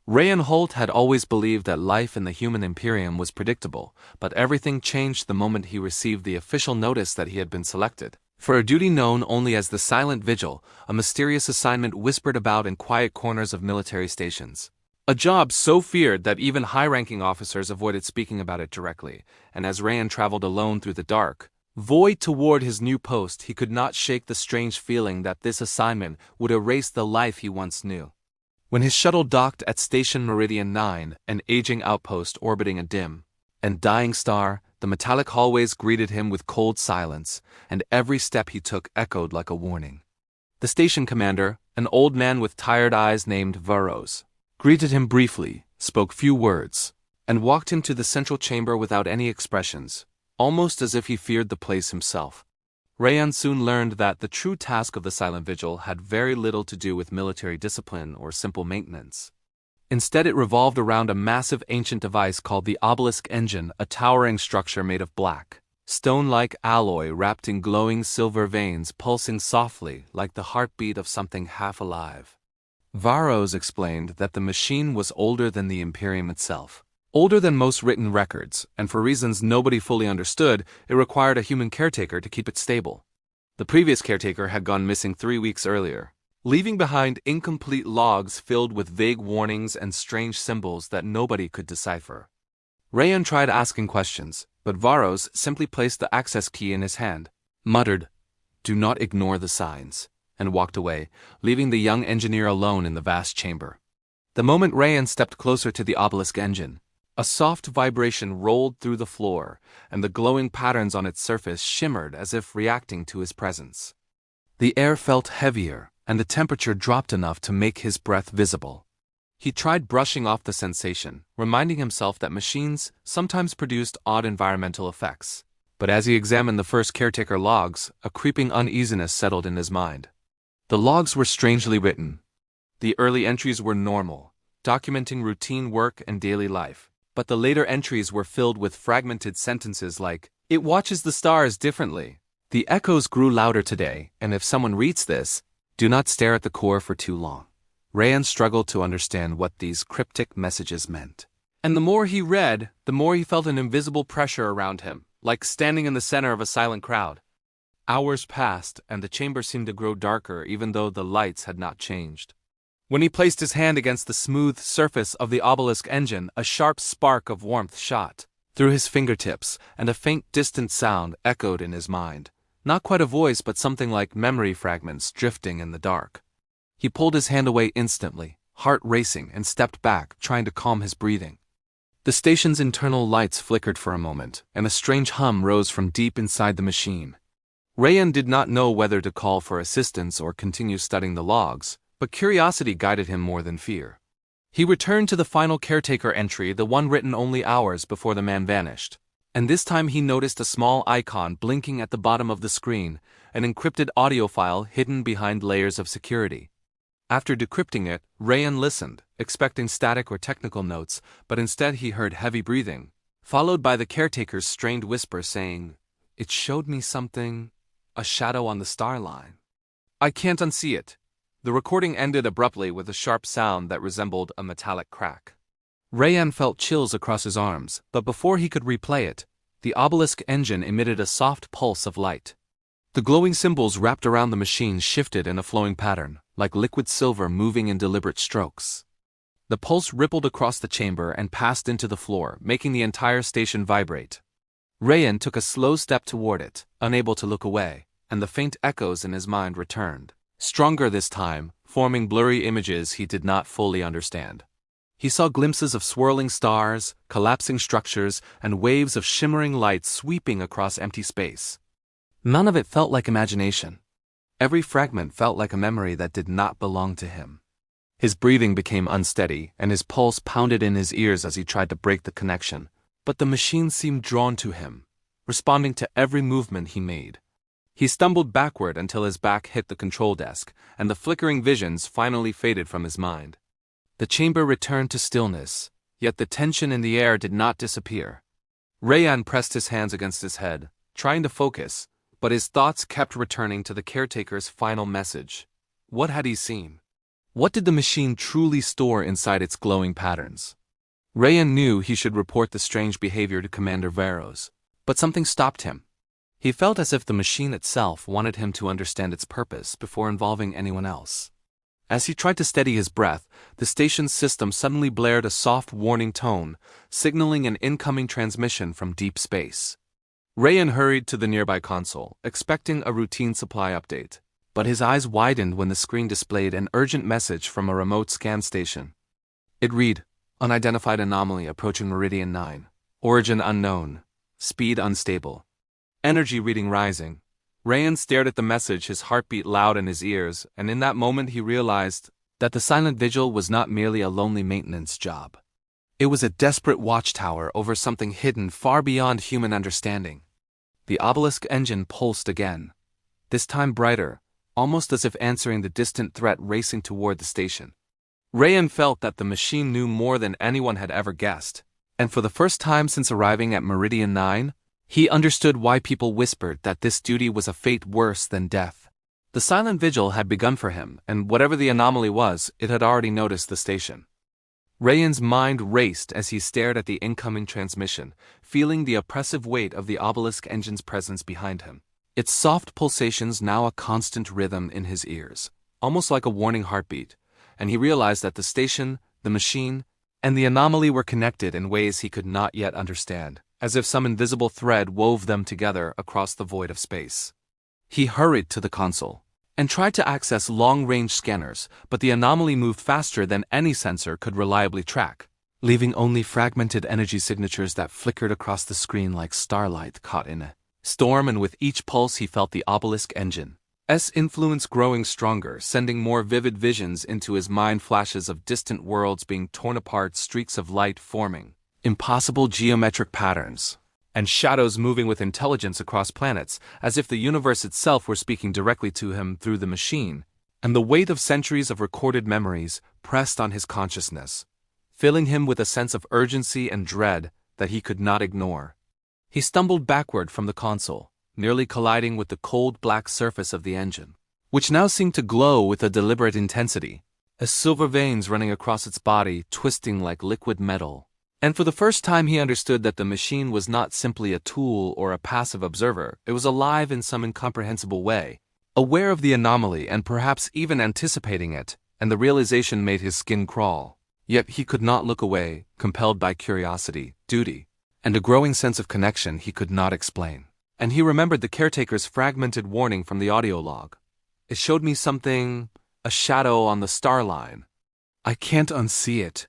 Rayan Holt had always believed that life in the human Imperium was predictable, but everything changed the moment he received the official notice that he had been selected for a duty known only as the Silent Vigil, a mysterious assignment whispered about in quiet corners of military stations. A job so feared that even high-ranking officers avoided speaking about it directly, and as Rayan traveled alone through the dark, void toward his new post, he could not shake the strange feeling that this assignment would erase the life he once knew. When his shuttle docked at Station Meridian 9, an aging outpost orbiting a dim and dying star, the metallic hallways greeted him with cold silence, and every step he took echoed like a warning. The station commander, an old man with tired eyes named Varos, greeted him briefly, spoke few words, and walked him to the central chamber without any expressions, almost as if he feared the place himself. Rayan soon learned that the true task of the Silent Vigil had very little to do with military discipline or simple maintenance. Instead, it revolved around a massive ancient device called the Obelisk Engine, a towering structure made of black, stone-like alloy wrapped in glowing silver veins pulsing softly like the heartbeat of something half alive. Varos explained that the machine was older than the Imperium itself. Older than most written records, and for reasons nobody fully understood, it required a human caretaker to keep it stable. The previous caretaker had gone missing 3 weeks earlier, leaving behind incomplete logs filled with vague warnings and strange symbols that nobody could decipher. Rayan tried asking questions, but Varos simply placed the access key in his hand, muttered, "Do not ignore the signs," and walked away, leaving the young engineer alone in the vast chamber. The moment Rayan stepped closer to the Obelisk Engine, a soft vibration rolled through the floor, and the glowing patterns on its surface shimmered as if reacting to his presence. The air felt heavier, and the temperature dropped enough to make his breath visible. He tried brushing off the sensation, reminding himself that machines sometimes produced odd environmental effects. But as he examined the first caretaker logs, a creeping uneasiness settled in his mind. The logs were strangely written. The early entries were normal, documenting routine work and daily life. But the later entries were filled with fragmented sentences like, "It watches the stars differently." The echoes grew louder today, and if someone reads this, do not stare at the core for too long. Rayan struggled to understand what these cryptic messages meant. And the more he read, the more he felt an invisible pressure around him, like standing in the center of a silent crowd. Hours passed, and the chamber seemed to grow darker even though the lights had not changed. When he placed his hand against the smooth surface of the Obelisk Engine, a sharp spark of warmth shot through his fingertips, and a faint distant sound echoed in his mind. Not quite a voice, but something like memory fragments drifting in the dark. He pulled his hand away instantly, heart racing, and stepped back, trying to calm his breathing. The station's internal lights flickered for a moment, and a strange hum rose from deep inside the machine. Rayan did not know whether to call for assistance or continue studying the logs, but curiosity guided him more than fear. He returned to the final caretaker entry, the one written only hours before the man vanished. And this time he noticed a small icon blinking at the bottom of the screen, an encrypted audio file hidden behind layers of security. After decrypting it, Rayan listened, expecting static or technical notes, but instead he heard heavy breathing, followed by the caretaker's strained whisper saying, "It showed me something, a shadow on the star line. I can't unsee it." The recording ended abruptly with a sharp sound that resembled a metallic crack. Rayan felt chills across his arms, but before he could replay it, the Obelisk Engine emitted a soft pulse of light. The glowing symbols wrapped around the machine shifted in a flowing pattern, like liquid silver moving in deliberate strokes. The pulse rippled across the chamber and passed into the floor, making the entire station vibrate. Rayan took a slow step toward it, unable to look away, and the faint echoes in his mind returned, stronger this time, forming blurry images he did not fully understand. He saw glimpses of swirling stars, collapsing structures, and waves of shimmering light sweeping across empty space. None of it felt like imagination. Every fragment felt like a memory that did not belong to him. His breathing became unsteady, and his pulse pounded in his ears as he tried to break the connection. But the machine seemed drawn to him, responding to every movement he made. He stumbled backward until his back hit the control desk, and the flickering visions finally faded from his mind. The chamber returned to stillness, yet the tension in the air did not disappear. Rayan pressed his hands against his head, trying to focus, but his thoughts kept returning to the caretaker's final message. What had he seen? What did the machine truly store inside its glowing patterns? Rayan knew he should report the strange behavior to Commander Veros, but something stopped him. He felt as if the machine itself wanted him to understand its purpose before involving anyone else. As he tried to steady his breath, the station's system suddenly blared a soft warning tone, signaling an incoming transmission from deep space. Rayan hurried to the nearby console, expecting a routine supply update, but his eyes widened when the screen displayed an urgent message from a remote scan station. It read, "Unidentified anomaly approaching Meridian 9. Origin unknown. Speed unstable. Energy reading rising." Rayan stared at the message, his heartbeat loud in his ears, and in that moment he realized that the Silent Vigil was not merely a lonely maintenance job. It was a desperate watchtower over something hidden far beyond human understanding. The obelisk engine pulsed again, this time brighter, almost as if answering the distant threat racing toward the station. Rayan felt that the machine knew more than anyone had ever guessed, and for the first time since arriving at Meridian 9, he understood why people whispered that this duty was a fate worse than death. The Silent Vigil had begun for him, and whatever the anomaly was, it had already noticed the station. Rayan's mind raced as he stared at the incoming transmission, feeling the oppressive weight of the obelisk engine's presence behind him. Its soft pulsations now a constant rhythm in his ears, almost like a warning heartbeat, and he realized that the station, the machine, and the anomaly were connected in ways he could not yet understand, as if some invisible thread wove them together across the void of space. He hurried to the console and tried to access long-range scanners, but the anomaly moved faster than any sensor could reliably track, leaving only fragmented energy signatures that flickered across the screen like starlight caught in a storm, and with each pulse he felt the obelisk engine's influence growing stronger, sending more vivid visions into his mind, flashes of distant worlds being torn apart, streaks of light forming impossible geometric patterns, and shadows moving with intelligence across planets, as if the universe itself were speaking directly to him through the machine, and the weight of centuries of recorded memories pressed on his consciousness, filling him with a sense of urgency and dread that he could not ignore. He stumbled backward from the console, nearly colliding with the cold black surface of the engine, which now seemed to glow with a deliberate intensity, as silver veins running across its body, twisting like liquid metal. And for the first time he understood that the machine was not simply a tool or a passive observer, it was alive in some incomprehensible way, aware of the anomaly and perhaps even anticipating it, and the realization made his skin crawl. Yet he could not look away, compelled by curiosity, duty, and a growing sense of connection he could not explain. And he remembered the caretaker's fragmented warning from the audio log. "It showed me something, a shadow on the star line. I can't unsee it."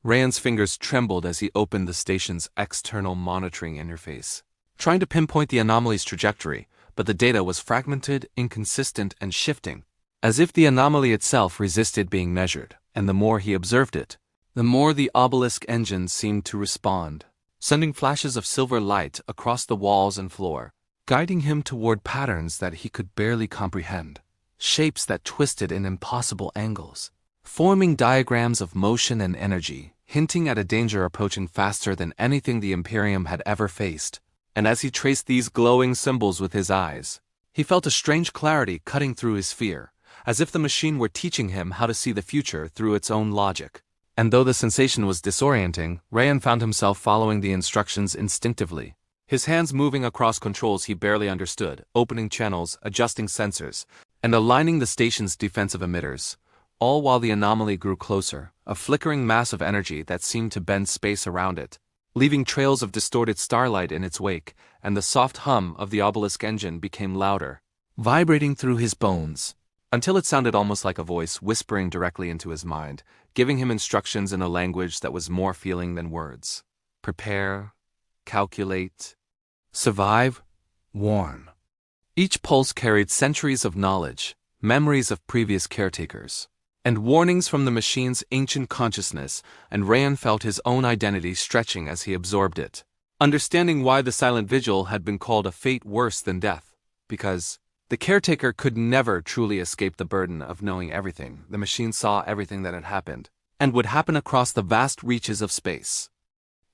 Rayan's fingers trembled as he opened the station's external monitoring interface, trying to pinpoint the anomaly's trajectory, but the data was fragmented, inconsistent, and shifting, as if the anomaly itself resisted being measured, and the more he observed it, the more the obelisk engine seemed to respond, sending flashes of silver light across the walls and floor, guiding him toward patterns that he could barely comprehend, shapes that twisted in impossible angles, forming diagrams of motion and energy, hinting at a danger approaching faster than anything the Imperium had ever faced. And as he traced these glowing symbols with his eyes, he felt a strange clarity cutting through his fear, as if the machine were teaching him how to see the future through its own logic. And though the sensation was disorienting, Rayan found himself following the instructions instinctively, his hands moving across controls he barely understood, opening channels, adjusting sensors, and aligning the station's defensive emitters, all while the anomaly grew closer, a flickering mass of energy that seemed to bend space around it, leaving trails of distorted starlight in its wake, and the soft hum of the obelisk engine became louder, vibrating through his bones, until it sounded almost like a voice whispering directly into his mind, giving him instructions in a language that was more feeling than words. Prepare, calculate, survive, warn. Each pulse carried centuries of knowledge, memories of previous caretakers, and warnings from the machine's ancient consciousness, and Rayan felt his own identity stretching as he absorbed it, understanding why the Silent Vigil had been called a fate worse than death, because the caretaker could never truly escape the burden of knowing everything. The machine saw everything that had happened, and would happen across the vast reaches of space.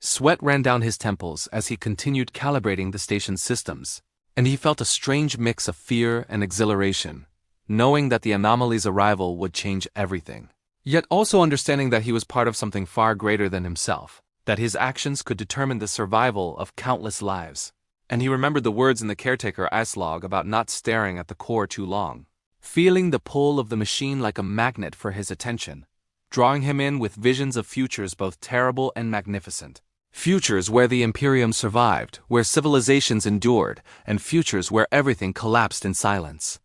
Sweat ran down his temples as he continued calibrating the station's systems, and he felt a strange mix of fear and exhilaration, knowing that the anomaly's arrival would change everything. yet also understanding that he was part of something far greater than himself, that his actions could determine the survival of countless lives. And he remembered the words in the caretaker ice log about not staring at the core too long, feeling the pull of the machine like a magnet for his attention, drawing him in with visions of futures both terrible and magnificent. Futures where the Imperium survived, where civilizations endured, and futures where everything collapsed in silence.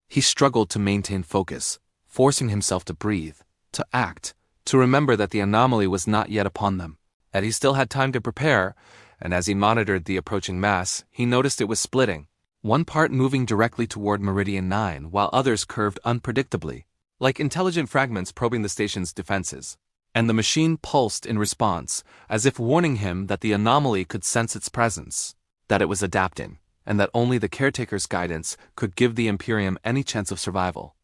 He struggled to maintain focus, forcing himself to breathe, to act, to remember that the anomaly was not yet upon them, that he still had time to prepare, and as he monitored the approaching mass, he noticed it was splitting, one part moving directly toward Meridian 9 while others curved unpredictably, like intelligent fragments probing the station's defenses. And the machine pulsed in response, as if warning him that the anomaly could sense its presence, that it was adapting, and that only the caretaker's guidance could give the Imperium any chance of survival.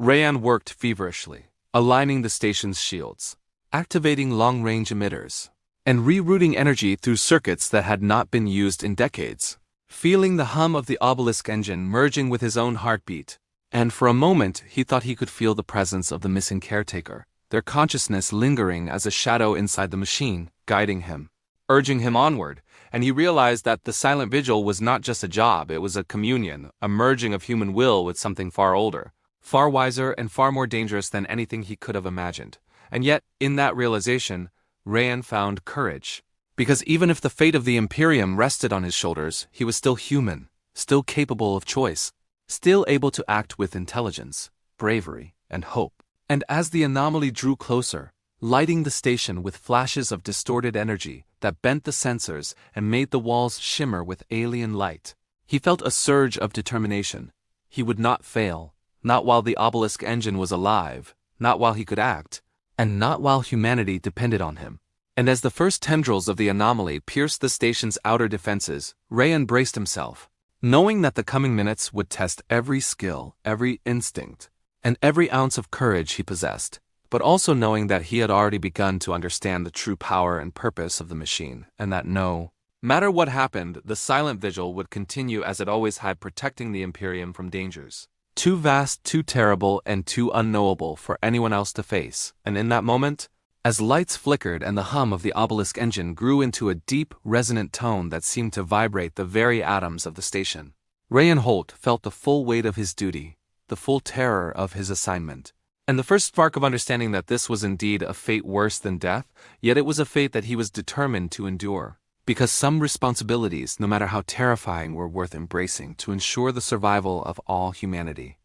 Rayan worked feverishly, aligning the station's shields, activating long-range emitters, and rerouting energy through circuits that had not been used in decades, feeling the hum of the obelisk engine merging with his own heartbeat. And for a moment he thought he could feel the presence of the missing caretaker, their consciousness lingering as a shadow inside the machine, guiding him, urging him onward, and he realized that the Silent Vigil was not just a job, it was a communion, a merging of human will with something far older, far wiser and far more dangerous than anything he could have imagined. And yet, in that realization, Rayan found courage. Because even if the fate of the Imperium rested on his shoulders, he was still human, still capable of choice, still able to act with intelligence, bravery, and hope. And as the anomaly drew closer, lighting the station with flashes of distorted energy that bent the sensors and made the walls shimmer with alien light, he felt a surge of determination. He would not fail, not while the obelisk engine was alive, not while he could act, and not while humanity depended on him. And as the first tendrils of the anomaly pierced the station's outer defenses, Rayan braced himself, knowing that the coming minutes would test every skill, every instinct, and every ounce of courage he possessed, but also knowing that he had already begun to understand the true power and purpose of the machine, and that no matter what happened, the Silent Vigil would continue as it always had, protecting the Imperium from dangers too vast, too terrible, and too unknowable for anyone else to face. And in that moment, as lights flickered and the hum of the obelisk engine grew into a deep, resonant tone that seemed to vibrate the very atoms of the station, Rayan Holt felt the full weight of his duty, the full terror of his assignment, and the first spark of understanding that this was indeed a fate worse than death, yet it was a fate that he was determined to endure, because some responsibilities, no matter how terrifying, were worth embracing to ensure the survival of all humanity.